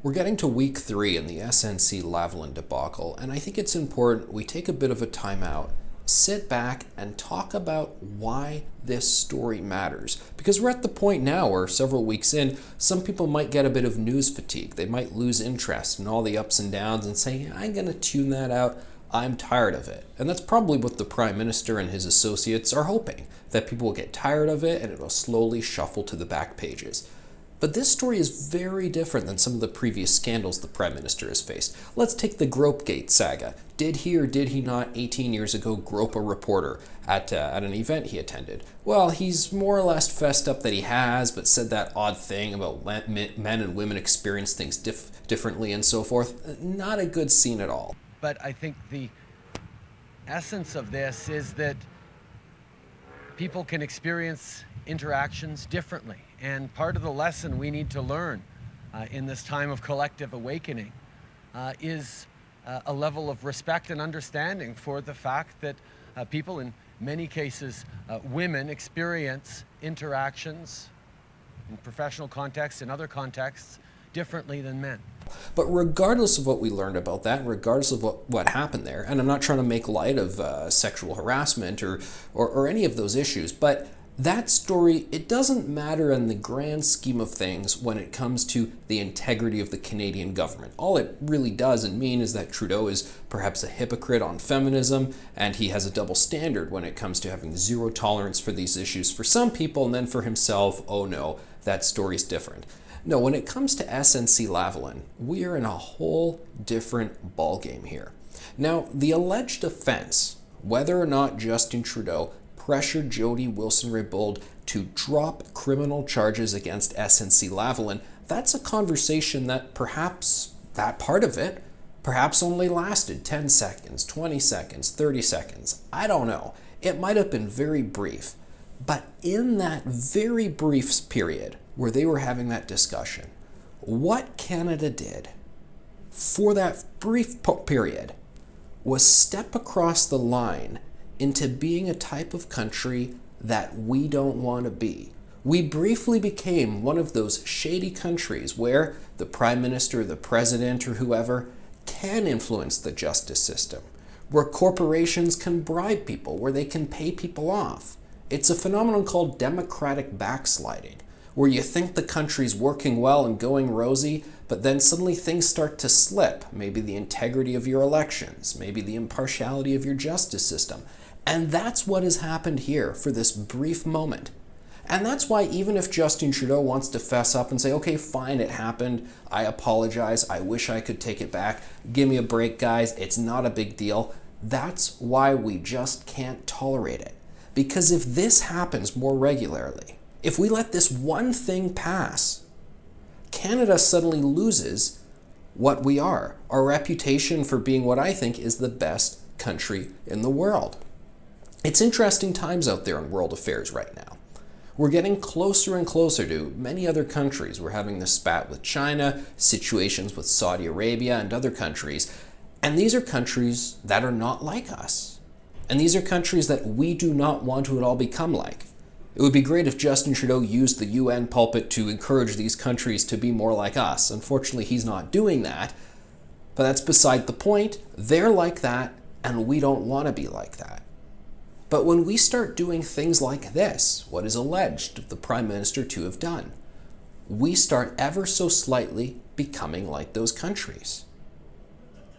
We're getting to week 3 in the SNC-Lavalin debacle, and I think it's important we take a bit of a time out, sit back, and talk about why this story matters. Because we're at the point now where several weeks in, some people might get a bit of news fatigue. They might lose interest in all the ups and downs and say, I'm going to tune that out. I'm tired of it. And that's probably what the Prime Minister and his associates are hoping, that people will get tired of it and it will slowly shuffle to the back pages. But this story is very different than some of the previous scandals the Prime Minister has faced. Let's take the Gropegate saga. Did he or did he not 18 years ago grope a reporter at an event he attended? Well, he's more or less fessed up that he has, but said that odd thing about men and women experience things differently and so forth. Not a good scene at all. But I think the essence of this is that people can experience interactions differently. And part of the lesson we need to learn in this time of collective awakening is a level of respect and understanding for the fact that people, in many cases women, experience interactions in professional contexts and other contexts differently than men. But regardless of what we learned about that, regardless of what happened there, and I'm not trying to make light of sexual harassment or any of those issues, but that story, it doesn't matter in the grand scheme of things when it comes to the integrity of the Canadian government. All it really doesn't mean is that Trudeau is perhaps a hypocrite on feminism, and he has a double standard when it comes to having zero tolerance for these issues for some people, and then for himself, oh no, that story's different. No, when it comes to SNC-Lavalin, we are in a whole different ballgame here. Now, the alleged offense, whether or not Justin Trudeau pressured Jody Wilson-Raybould to drop criminal charges against SNC-Lavalin, that's a conversation that perhaps that part of it perhaps only lasted 10 seconds, 20 seconds, 30 seconds. I don't know. It might have been very brief. But in that very brief period where they were having that discussion, what Canada did for that brief period was step across the line into being a type of country that we don't want to be. We briefly became one of those shady countries where the Prime Minister, the President, or whoever can influence the justice system, where corporations can bribe people, where they can pay people off. It's a phenomenon called democratic backsliding, where you think the country's working well and going rosy, but then suddenly things start to slip. Maybe the integrity of your elections, maybe the impartiality of your justice system. And that's what has happened here for this brief moment. And that's why even if Justin Trudeau wants to fess up and say, okay, fine, it happened, I apologize, I wish I could take it back, give me a break, guys, it's not a big deal, that's why we just can't tolerate it. Because if this happens more regularly, if we let this one thing pass, Canada suddenly loses what we are, our reputation for being what I think is the best country in the world. It's interesting times out there in world affairs right now. We're getting closer and closer to many other countries. We're having this spat with China, situations with Saudi Arabia and other countries. And these are countries that are not like us. And these are countries that we do not want to at all become like. It would be great if Justin Trudeau used the UN pulpit to encourage these countries to be more like us. Unfortunately, he's not doing that. But that's beside the point. They're like that, and we don't want to be like that. But when we start doing things like this, what is alleged of the Prime Minister to have done, we start ever so slightly becoming like those countries.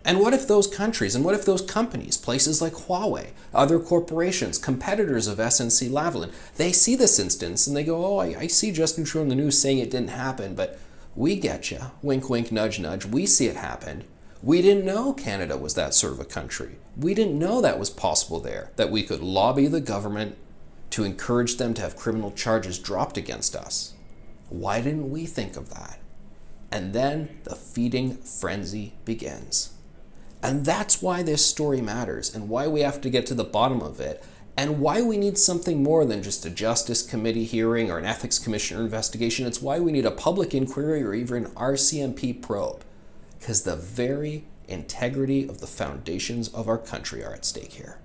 And what if those countries, and what if those companies, places like Huawei, other corporations, competitors of SNC-Lavalin, they see this instance and they go, oh, I see Justin Trudeau in the news saying it didn't happen, but we get you, wink, wink, nudge, nudge, we see it happened. We didn't know Canada was that sort of a country. We didn't know that was possible there, that we could lobby the government to encourage them to have criminal charges dropped against us. Why didn't we think of that? And then the feeding frenzy begins. And that's why this story matters, and why we have to get to the bottom of it, and why we need something more than just a Justice Committee hearing or an Ethics Commissioner investigation. It's why we need a public inquiry or even an RCMP probe. Because the very integrity of the foundations of our country are at stake here.